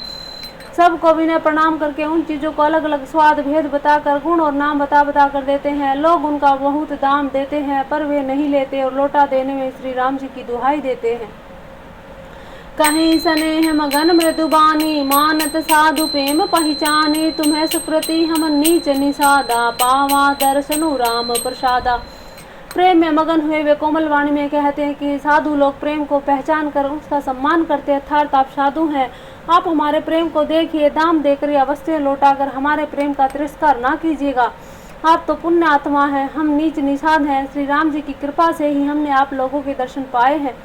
सबको विनय प्रणाम करके उन चीजों को अलग अलग स्वाद भेद बताकर गुण और नाम बता बता कर देते हैं। लोग उनका बहुत दाम देते हैं पर वे नहीं लेते और लौटा देने में श्री राम जी की दुहाई देते हैं। कहीं स्नेह मगन मृदुबानी, मानत साधु प्रेम पहचानी। तुम्हें सुकृति हम नीच निषादा, पावा दर्शनु राम प्रसादा। प्रेम में मगन हुए वे कोमल वाणी में कहते हैं कि साधु लोग प्रेम को पहचान कर उसका सम्मान करते हैं, अर्थात आप साधु हैं। आप हमारे प्रेम को देखिए, दाम देकर या वस्तुएं लौटाकर हमारे प्रेम का तिरस्कार ना कीजिएगा। आप तो पुण्य आत्मा हैं, हम नीच निषाद हैं। श्री राम जी की कृपा से ही हमने आप लोगों के दर्शन पाए हैं।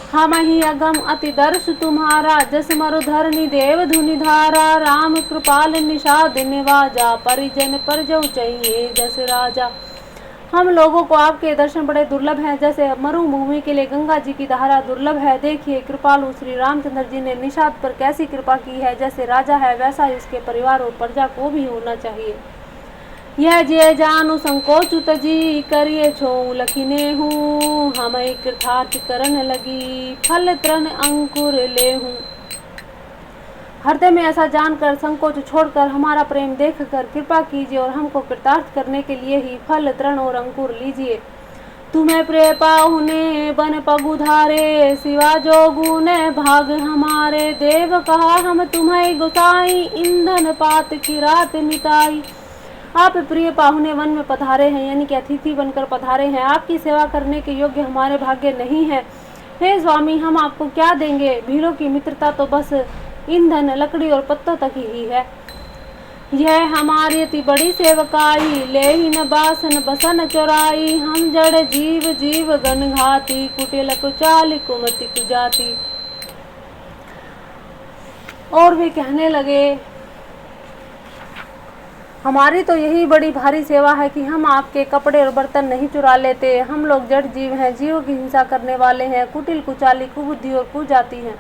हम ही अगम अति दर्श तुम्हारा, जस मरु धरनी देव धुनि धारा। राम कृपाल निषाद निवाजा, परिजन पर जो चाहिए जस राजा। हम लोगों को आपके दर्शन बड़े दुर्लभ हैं, जैसे मरुभूमि के लिए गंगा जी की धारा दुर्लभ है। देखिए कृपालु श्री रामचंद्र जी ने निषाद पर कैसी कृपा की है। जैसे राजा है वैसा ही उसके परिवार और प्रजा को भी होना चाहिए। यह जे जानु संकोचु तजी, करिए छो लखिने हूँ। हम कृतार्थ करन लगी, फल तृण अंकुर ले हूँ। हृदय में ऐसा जानकर संकोच छोड़कर हमारा प्रेम देखकर कृपा कीजिए और हमको कृतार्थ करने के लिए ही फल तृण और अंकुर लीजिए। तुम्हें प्रिय पाहुने बन पगुधारे, सिवा जोगु ने भाग हमारे। देव कहा हम तुम्हें गोसाई, ईंधन पात की रात मिताई। आप प्रिय पाहुने वन में पधारे हैं, यानी कि अतिथि बनकर पधारे हैं। आपकी सेवा करने के योग्य हमारे भाग्य नहीं है। हे स्वामी, हम आपको क्या देंगे। भीलों की मित्रता तो बस ईंधन लकड़ी और पत्तों तक ही है। यह हमारी अति बड़ी सेवकाई, ले ही न बासन बसन चोराई। हम जड़ जीव जीव गण घाती, कुटिल कुचाल कुमति जाति। और वे कहने लगे, हमारी तो यही बड़ी भारी सेवा है कि हम आपके कपड़े और बर्तन नहीं चुरा लेते। हम लोग जड़ जीव हैं, जीवों की हिंसा करने वाले हैं, कुटिल कुचाली कुबुद्धि और कुजाति हैं।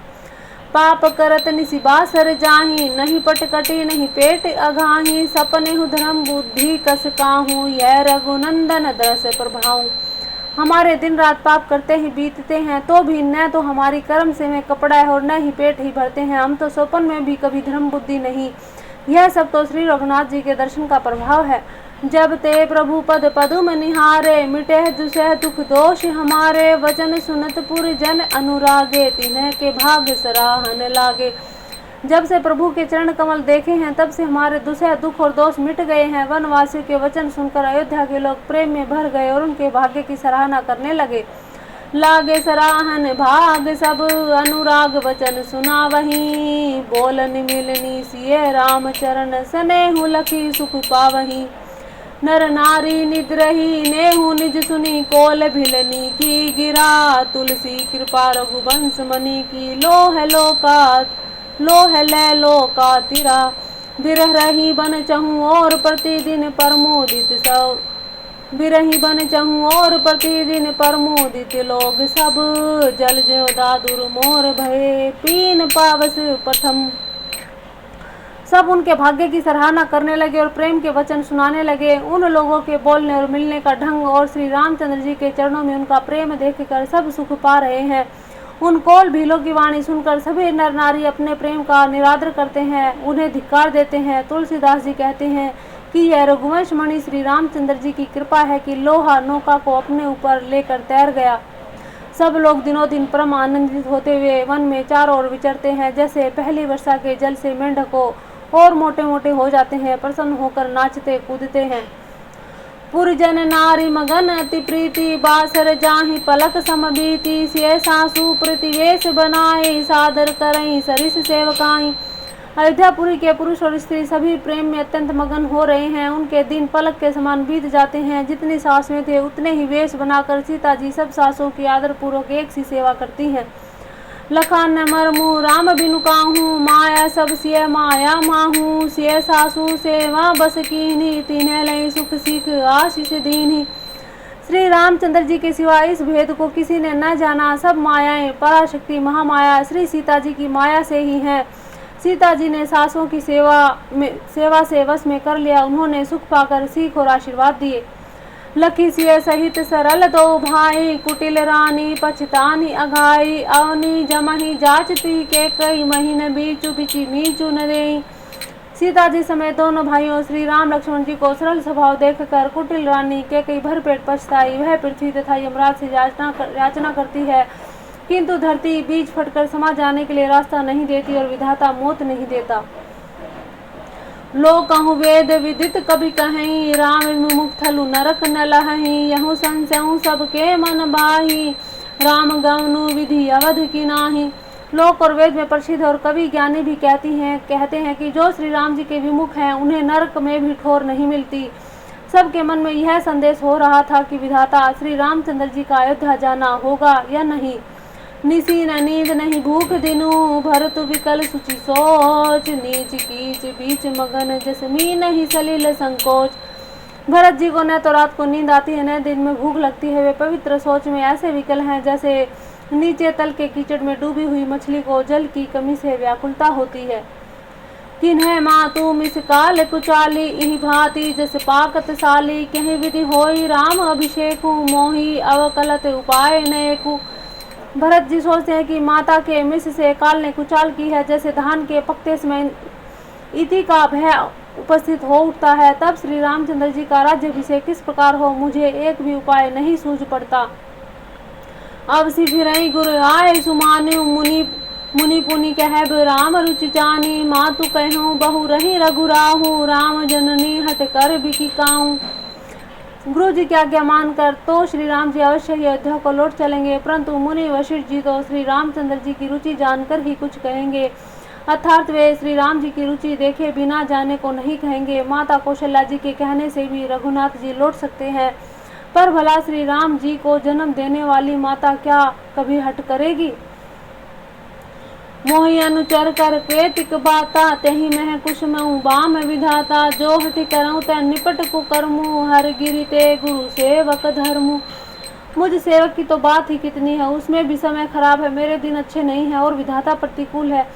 पाप करत निसि बासर जाहि, नहीं पट कटी नहीं पेट अघाहि, सपने हु धर्म बुद्धि कस काहू, यह रघुनंदन दरस प्रभाऊ। हमारे दिन रात पाप करते ही बीतते हैं, तो भी न तो हमारी कर्म से में कपड़ा है और न ही पेट ही भरते हैं। हम तो स्वप्न में भी कभी धर्म बुद्धि नहीं। यह सब तो श्री रघुनाथ जी के दर्शन का प्रभाव है। जब ते प्रभु पद पदुम निहारे, मिटे दुसह दुख दोष हमारे, वचन सुनत पुर जन अनुरागे, तिन्ह के भाग सराहन लागे। जब से प्रभु के चरण कमल देखे हैं, तब से हमारे दुसह दुख और दोष मिट गए हैं। वनवासियों के वचन सुनकर अयोध्या के लोग प्रेम में भर गए और उनके भाग्य की सराहना करने लगे। लागे सराहन भाग सब अनुराग वचन सुना वही, बोलन मिलनी सिय राम चरण स्नेहु लखी सुख पावही। नर नारी निद्रही नेहु निज सुनी, कोल भिलनी की गिरा, तुलसी कृपा रघुवंश मनी की, लोह लै लोका तिरा। बिरह रही बन चहु और प्रतिदिन प्रमोदित सब, बिरही बन चहु और प्रतिदिन प्रमोदित लोग सब, जल ज्यों दादुर मोर भये, पीन पावस प्रथम। सब उनके भाग्य की सराहना करने लगे और प्रेम के वचन सुनाने लगे। उन लोगों के बोलने और मिलने का ढंग और श्री रामचंद्र जी के चरणों में उनका प्रेम देखकर सब सुख पा रहे हैं। उन कोल भीलों की वाणी सुनकर सभी नर नारी अपने प्रेम का निरादर करते हैं, उन्हें धिक्कार देते हैं। तुलसीदास जी कहते हैं कि यह रघुवंश मणि श्री रामचंद्र जी की कृपा है कि लोहा नौका को अपने ऊपर लेकर तैर गया। सब लोग दिनों दिन परम आनंदित होते हुए वन में चारों ओर विचरते हैं। जैसे पहली वर्षा के जल से मेंढकों और मोटे मोटे हो जाते हैं, प्रसन्न होकर नाचते कूदते हैं। पुरजन नारी मगन अति प्रीति, बासर जाहि पलक समबीति, सिय सासु प्रतिवेश बनाए, सादर करई सरिस सेवकाई। अयोध्यापुरी के पुरुष और स्त्री सभी प्रेम में अत्यंत मगन हो रहे हैं। उनके दिन पलक के समान बीत जाते हैं। जितनी सासुएं थे उतने ही वेश बनाकर सीता जी सब सासों की आदर पूर्वक एक सी सेवा करती हैं। लखन न मरमु राम बिनु काहू, माया सब सिय माया माहू, सिय सासू सेवा बस कीन्ही, तिन्ह लई सुख सीख आशीष दीन्ही। श्री रामचंद्र जी के सिवा इस भेद को किसी ने न जाना। सब मायाएं पराशक्ति महामाया श्री सीता जी की माया से ही हैं। सीता जी ने सासों की सेवा से वश में कर लिया। उन्होंने सुख पाकर सीख और आशीर्वाद दिए। लखी सिय सहित सरल दो भाई, कुटिल रानी पछतानी अघाई, अवनी जमही जाचती के कई महीन, बीचू बिची मीचू न देई। सीता जी समेत दोनों भाइयों श्री राम लक्ष्मण जी को सरल स्वभाव देखकर कुटिल रानी के कई भरपेट पछताई। वह पृथ्वी तथा यमराज से याचना करती है, किंतु धरती बीज फटकर समा जाने के लिए रास्ता नहीं देती और विधाता मौत नहीं देता। लोग कहूँ वेद विदित कभी कहीं, राम विमुख थलु नरक न लहहीं, यहूँ संशय सबके मन बाही, राम गवनु विधि अवध की नाही। लोक और वेद में प्रसिद्ध और कवि ज्ञानी भी कहते हैं कि जो श्री राम जी के विमुख हैं उन्हें नरक में भी ठोर नहीं मिलती। सबके मन में यह संदेश हो रहा था कि विधाता श्री रामचंद्र जी का अयोध्या जाना होगा या नहीं। निसी न नींद नहीं भूख दिनु, भरतु विकल सुचि सोच, नीच कीच बीच मगन जसमी नहीं सलील संकोच। भरत जी को न तो रात को नींद आती है न दिन में भूख लगती है। वे पवित्र सोच में ऐसे विकल हैं जैसे नीचे तल के कीचड़ में डूबी हुई मछली को जल की कमी से व्याकुलता होती है। किन्ह मातु मिस काल कुचाली, इहि भांति जस पाकत साली, कहीं विधि होई राम अभिषेकु, मोही अवकलत उपाय नेकु। भरत जी सोचते हैं कि माता के मिस से काल ने कुचाल की है। जैसे धान के पकते समय इति का भय उपस्थित हो उठता है, तब श्री रामचंद्र जी का राज्याभिषेक किस प्रकार हो, मुझे एक भी उपाय नहीं सूझ पड़ता। अब फिरई गुरु आए सुमान्यु, मुनि पुनि कहब राम रुचि जानी, मातु कहूँ बहु रही रघुराहू, राम जननी हट कर बिकी काहू। गुरु जी की आज्ञा मानकर तो श्री राम जी अवश्य ही अयोध्या को लौट चलेंगे, परंतु मुनि वशिष्ठ जी तो श्री रामचंद्र जी की रुचि जानकर ही कुछ कहेंगे, अर्थात वे श्री राम जी की रुचि देखे बिना जाने को नहीं कहेंगे। माता कौशल्या जी के कहने से भी रघुनाथ जी लौट सकते हैं, पर भला श्री राम जी को जन्म देने वाली माता क्या कभी हट करेगी। मोहि अनुचर कर कृतिक बाता, तही मह कुश मऊ बाम विधाता, जो हठि करऊँ तै निपट कुकर्मु, हर गिरि ते गुरु सेवक धर्मु। मुझ सेवक की तो बात ही कितनी है, उसमें भी समय खराब है, मेरे दिन अच्छे नहीं है और विधाता प्रतिकूल है।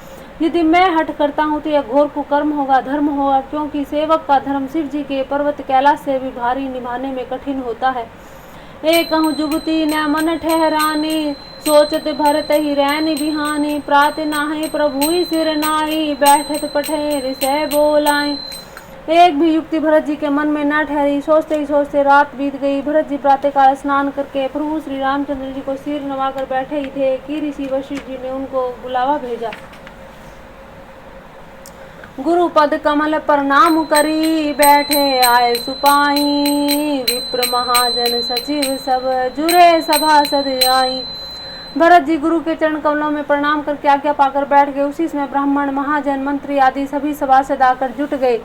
यदि मैं हठ करता हूँ तो यह घोर कुकर्म होगा, धर्म होगा, क्योंकि सेवक का धर्म शिव जी के पर्वत कैलाश से भी भारी निभाने में कठिन होता है। एक जुगती न मन ठहरानी, सोचत भरत ही रैन बिहानी, प्रात नाहि प्रभु सिर नाई, बैठत पठेर से बोलाई। एक भी युक्ति भरत जी के मन में न ठहरी, सोचते ही सोचते रात बीत गई। भरत जी प्रातःकाल स्नान करके प्रभु श्री रामचंद्र जी को सिर नवाकर बैठे ही थे कि ऋषि वशिष्ठ जी ने उनको बुलावा भेजा। गुरु पद कमल प्रणाम करी, बैठे आए सुपाई, विप्र महाजन सचिव सब जुरे सभासद आई। भरत जी गुरु के चरण कमलों में प्रणाम करके आज्ञा पाकर बैठ गए। उसी समय ब्राह्मण, महाजन, मंत्री आदि सभी सभासद आकर जुट गए।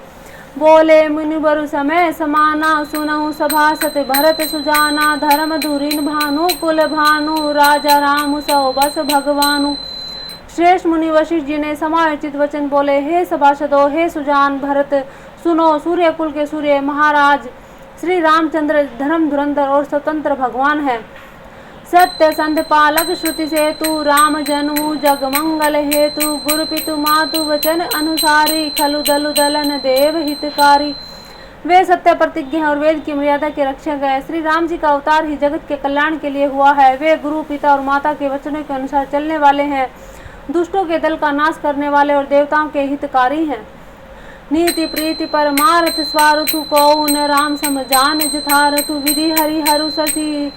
बोले मुनिवर समय समाना, सुनहु सभासद भरत सुजाना, धर्म धुरीन भानु कुल भानु, राजा राम सौ बस भगवानु। श्रेष्ठ मुनि वशिष्ठ जी ने समायोचित वचन बोले, हे सभासदों, हे सुजान भरत, सुनो, सूर्य कुल के सूर्य महाराज श्री रामचंद्र धर्म धुरंधर और स्वतंत्र भगवान है। सत्य संध पालक श्रुति से तू, राम जन्मु जग मंगल हेतु, गुरु पितु मातु वचन अनुसारी, खलु दलु दलन देव हितकारी। वे सत्य प्रतिज्ञ हैं और वेद की मर्यादा के रक्षक है। श्री राम जी का अवतार ही जगत के कल्याण के लिए हुआ है। वे गुरु पिता और माता के वचनों के अनुसार चलने वाले हैं, दुष्टों के दल का नाश करने वाले और देवताओं के हितकारी हैं। नीति प्रीति परमार्थ स्वार्थु, को न राम समझान जथारथु, विधि हरि हरु शशि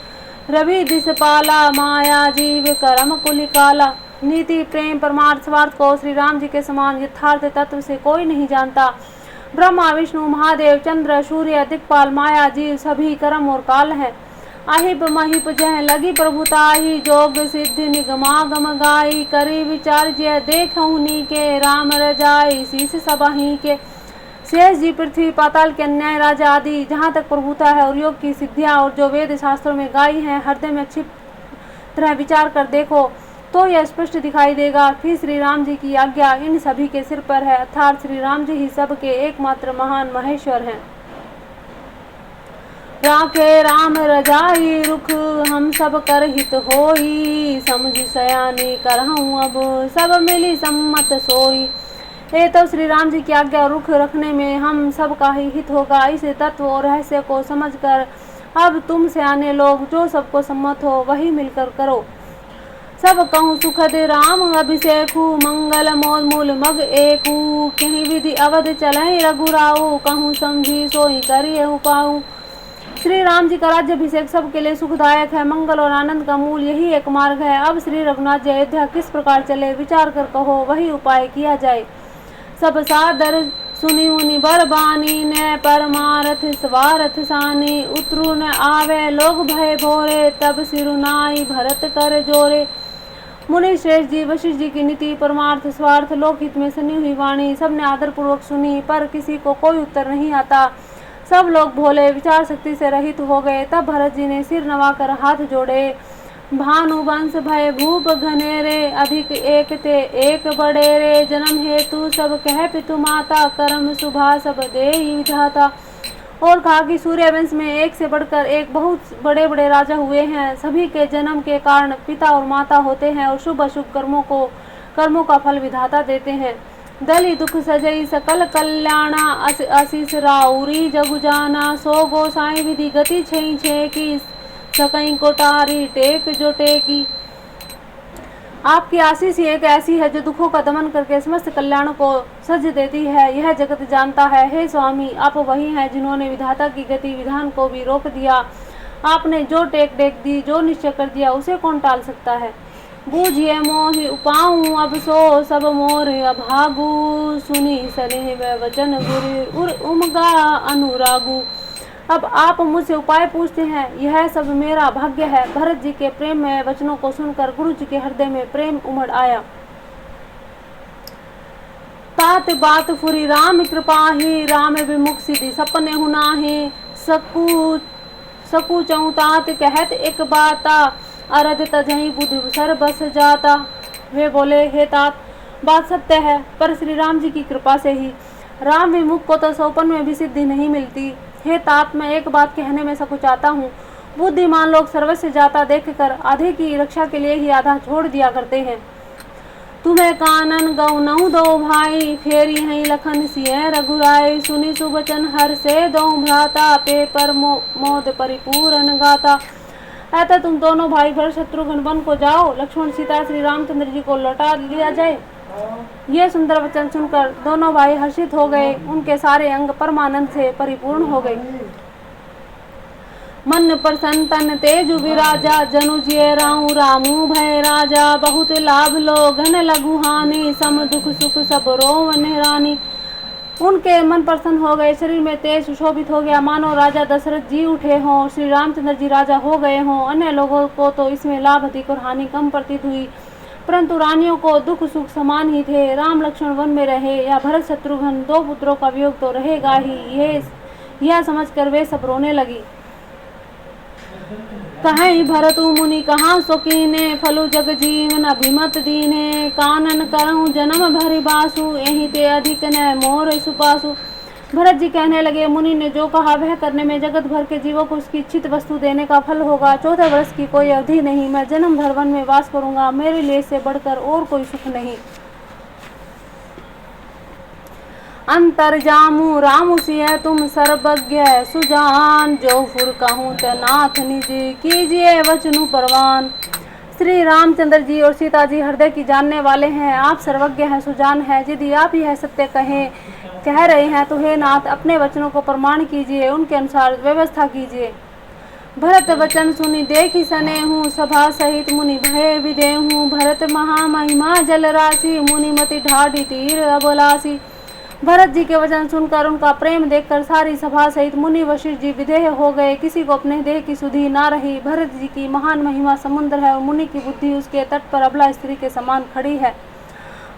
रवि दिस पाला, माया जीव कर्म कुलिकाला। नीति प्रेम परमार्थ स्वार्थ को श्री राम जी के समान यथार्थ तत्व से कोई नहीं जानता। ब्रह्मा विष्णु महादेव चंद्र सूर्य दिक्पाल माया जीव सभी कर्म और काल है। अहिब महिप जह लगी प्रभुताही, जोग सिद्धि निगमागम गाई, करी विचार जय देखहुनी के, राम रजाई शीस सबही के। शेष जी पृथ्वी पाताल के अन्याय राजा आदि जहाँ तक प्रभुता है और योग की सिद्धियाँ और जो वेद शास्त्रों में गाई हैं, हृदय में अच्छी तरह विचार कर देखो तो यह स्पष्ट दिखाई देगा। फिर श्री राम जी की आज्ञा इन सभी के सिर पर है, अर्थात श्री राम जी ही सबके एकमात्र महान महेश्वर हैं। राखे राम रजाई रुख, हम सब कर हित होई, समझ सयानी करहूँ अब सब मिली सम्मत सोई। ये तो श्री राम जी की आज्ञा रुख रखने में हम सब का ही हित होगा। इस तत्व और रहस्य को समझकर अब तुम सयाने लोग जो सबको सम्मत हो वही मिलकर करो। सब कहूँ सुखद राम अभिषेकु, मंगल मोल मूल मग एकू, कहीं विधि अवध चलहि रघुराऊ, कहूँ समझी सोई करिए उपाऊ। श्री राम जी का राज्याभिषेक सबके लिए सुखदायक है, मंगल और आनंद का मूल यही एक मार्ग है। अब श्री रघुनाथ जी अयोध्या किस प्रकार चले विचार कर कहो, वही उपाय किया जाए। सब सादर सुनी मुनि बरबानी, ने परमारथ स्वारथ सानी, उतरू न आवे लोग भय भोरे, तब सिरुनाई भरत कर जोरे। मुनि श्रेष्ठ जी वशिष्ठ जी की नीति परमार्थ स्वार्थ लोकहित में सुनी हुई वाणी सबने आदर पूर्वक सुनी, पर किसी को कोई उत्तर नहीं आता। सब लोग भोले विचार शक्ति से रहित हो गए। तब भरत जी ने सिर नवाकर हाथ जोड़े, भानुवंश भय भूप घनेरे, अधिक एक ते एक बड़ेरे, जन्म हेतु सब कह पितु माता, कर्म शुभा सब देहि विधाता। और कहा कि सूर्य वंश में एक से बढ़कर एक बहुत बड़े बड़े राजा हुए हैं, सभी के जन्म के कारण पिता और माता होते हैं और शुभ अशुभ कर्मों का फल विधाता देते हैं। दली दुख सजई सकल कल्याणा, आशीष राउरी जगु जाना, सो गोसाई विधि गति छई छे की, सकई कोटारी टेक जो टेकी। आपकी आशीष ही एक ऐसी है जो दुखों का दमन करके समस्त कल्याण को सज देती है, यह जगत जानता है। हे स्वामी, आप वही हैं जिन्होंने विधाता की गति विधान को भी रोक दिया। आपने जो टेक दी, जो निश्चय कर दिया, उसे कौन टाल सकता है। बूझिए मोहि उपाऊं अब सो, सब मोर अभागु, सुनी सनेह वचन गुरु उमगा अनुरागु। अब आप मुझसे उपाय पूछते हैं, यह सब मेरा भाग्य है। भरत जी के प्रेम में वचनों को सुनकर गुरु जी के हृदय में प्रेम उमड़ आया। तात बात फुरी राम कृपाही, राम विमुख सिद्धि सपने हुनाही, सकू चौतात कहत एक बाता, अरद तजही बुध सर बस जाता। वे बोले, हे तात, बात सत्य है, पर श्री राम जी की कृपा से ही। राम विमुख को तो सौपन में भी सिद्धि नहीं मिलती। हे तात, मैं एक बात कहने में सकुचाता हूँ। बुद्धिमान लोग सर्वस्व जाता देखकर आधे की रक्षा के लिए ही आधा छोड़ दिया करते हैं। तुम्हें कानन गौ दो भाई, फेरी हैं लखन सिय रघुराई, सुनी सुबचन हर से दो भ्राता, पे पर मोद परिपूर्ण गाता। अतः तुम दोनों भाई भरत शत्रुघ्न वन को जाओ, लक्ष्मण सीता श्री रामचंद्र जी को लौटा लिया जाए। ये सुंदर वचन सुनकर दोनों भाई हर्षित हो गए, उनके सारे अंग परमानंद से परिपूर्ण हो गए। मन प्रसन्न तन तेजु विराजा, जनु जिय राहु रामू भय राजा, बहुत लाभ लो घन लघु हानि, सम दुख सुख सब रोवन रानी। उनके मन प्रसन्न हो गए, शरीर में तेज सुशोभित हो गया, मानो राजा दशरथ जी उठे हों, श्री रामचंद्र जी राजा हो गए हों। अन्य लोगों को तो इसमें लाभ अधिक और हानि कम प्रतीत हुई, परंतु रानियों को दुख सुख समान ही थे। राम लक्ष्मण वन में रहे या भरत शत्रुघ्न, दो पुत्रों का वियोग तो रहेगा ही, यह समझकर वे सब रोने लगी। कहीं भरतु मुनि कहाँ शोकीने, फलु जग जीवन अभिमत दीने, कानन करहु जन्म भरि बासु, यही ते अधिक न मोर सुपासु। भरत जी कहने लगे, मुनि ने जो कहा वह करने में जगत भर के जीवों को उसकी इच्छित वस्तु देने का फल होगा। 14 वर्ष की कोई अवधि नहीं, मैं जन्म भर वन में वास करूंगा, मेरे लिए इससे बढ़कर और कोई सुख नहीं। अंतर जामू रामु सिय तुम सर्वज्ञ सुजान, जो फुर कहूँ त नाथ निज कीजिए वचनु परवान। श्री रामचंद्र जी और सीता जी हृदय की जानने वाले हैं, आप सर्वज्ञ हैं, सुजान हैं। यदि आप यह सत्य कह रहे हैं तो हे नाथ अपने वचनों को प्रमाण कीजिए, उनके अनुसार व्यवस्था कीजिए। भरत वचन सुनी देखी सने हूँ, सभा सहित मुनि भय विदे हूँ। भरत महामहिमा जल राशि, मुनि मति ढाढ़ी तीर अबलासी। भरत जी के वचन सुनकर उनका प्रेम देखकर सारी सभा सहित मुनि वशिष्ठ जी विदेह हो गए, किसी को अपने देह की सुधि ना रही। भरत जी की महान महिमा समुद्र है और मुनि की बुद्धि उसके तट पर अबला स्त्री के समान खड़ी है।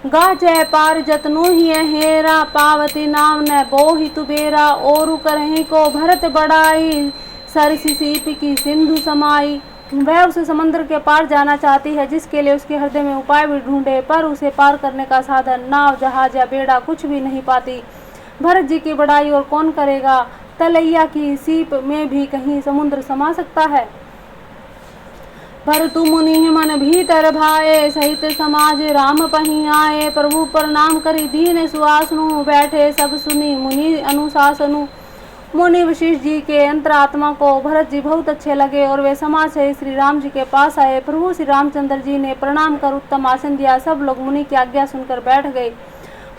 गाजय पार जतनु ही हेरा, पावती नाम न बोहि तुबेरा। और करहि को भरत बड़ाई, सरसी सीप की सिंधु समाई। वह उस समुद्र के पार जाना चाहती है, जिसके लिए उसके हृदय में उपाय भी ढूंढे, पर उसे पार करने का साधन नाव जहाज या बेड़ा कुछ भी नहीं पाती। भरत जी की बड़ाई और कौन करेगा, तलैया की सीप में भी कहीं समुद्र समा सकता है। भरतु मुनि मन भीतर भाए, सहित समाज राम पही आए। प्रभु प्रणाम करी दीन सुआसनु, बैठे सब सुनी मुनि अनुशासनु। मुनि वशिष्ठ जी के अंतरात्मा को भरत जी बहुत अच्छे लगे और वे समाज से श्री राम जी के पास आए। प्रभु श्री रामचंद्र जी ने प्रणाम कर उत्तम आसन दिया। सब लोग मुनि की आज्ञा सुनकर बैठ गए।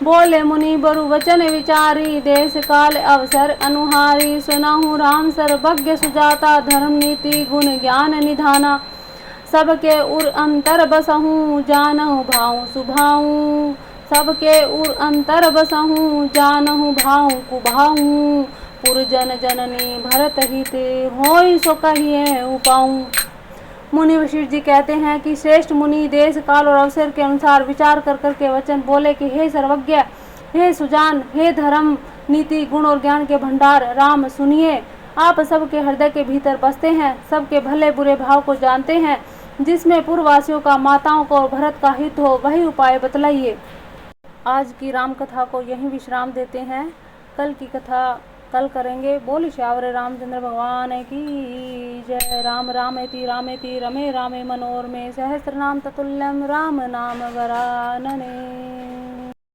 बोले मुनि बरु वचन विचारी, देश काल अवसर अनुहारी। सुनहु राम सर्वज्ञ सुजाता, धर्म नीति गुण ज्ञान निधाना। सबके उर अंतर बसहूँ, जानहु भाऊ सुभाऊ। सबके उर अंतर बसहूँ, जानहु भाऊ कुभाऊ। पुरजन जननी भरत हिते, होई सो कहिए उपाऊं। मुनि वशिष्ठ जी कहते हैं कि श्रेष्ठ मुनि देश काल और अवसर के अनुसार विचार कर करके वचन बोले कि हे सर्वज्ञ, हे सुजान, हे धर्म नीति गुण और ज्ञान के भंडार राम, सुनिए। आप सबके हृदय के भीतर बसते हैं, सबके भले बुरे भाव को जानते हैं। जिसमें पूर्ववासियों का, माताओं को और भरत का हित हो, वही उपाय बतलाइए। आज की राम कथा को यहीं विश्राम देते हैं, कल की कथा कल करेंगे। बोल श्यावरे रामचंद्र भगवान की जय। राम रामेति रामेति रमे रामे मनोरमे, सहस्रनाम ततुल्यम राम नाम वरानने।